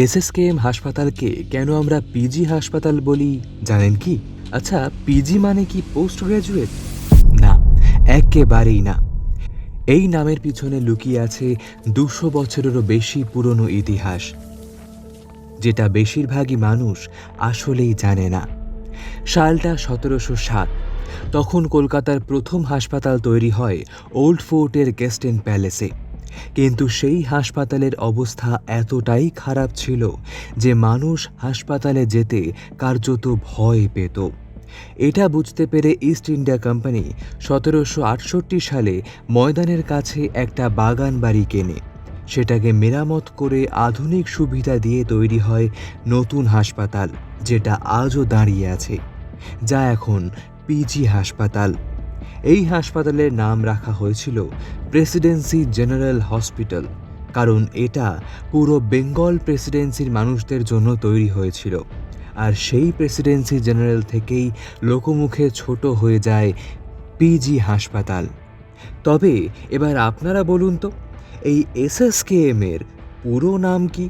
SSKM হাসপাতালকে কেন আমরা পিজি হাসপাতাল বলি জানেন কি? আচ্ছা, পিজি মানে কি পোস্ট গ্র্যাজুয়েট? না, একেবারেই না। এই নামের পিছনে লুকিয়ে আছে ২০০ বছরেরও বেশি পুরনো ইতিহাস, যেটা বেশিরভাগই মানুষ আসলেই জানে না। সালটা ১৭০৭। তখন কলকাতার প্রথম হাসপাতাল তৈরি হয় ওল্ড ফোর্টের গেস্টেন প্যালেসে। কিন্তু সেই হাসপাতালের অবস্থা এতটাই খারাপ ছিল যে মানুষ হাসপাতালে যেতে কার্যত ভয় পেত। এটা বুঝতে পেরে ইস্ট ইন্ডিয়া কোম্পানি ১৭৬৮ সালে ময়দানের কাছে একটা বাগান বাড়ি কেনে। সেটাকে মেরামত করে আধুনিক সুবিধা দিয়ে তৈরি হয় নতুন হাসপাতাল, যেটা আজও দাঁড়িয়ে আছে, যা এখন পিজি হাসপাতাল। এই হাসপাতালের নাম রাখা হয়েছিল প্রেসিডেন্সি জেনারেল হসপিটাল, কারণ এটা পুরো বেঙ্গল প্রেসিডেন্সির মানুষদের জন্য তৈরি হয়েছিল। আর সেই প্রেসিডেন্সি জেনারেল থেকেই লোকমুখে ছোট হয়ে যায় পিজি হাসপাতাল। তবে এবার আপনারা বলুন তো, এই এসএসকেএম এর পুরো নাম কি?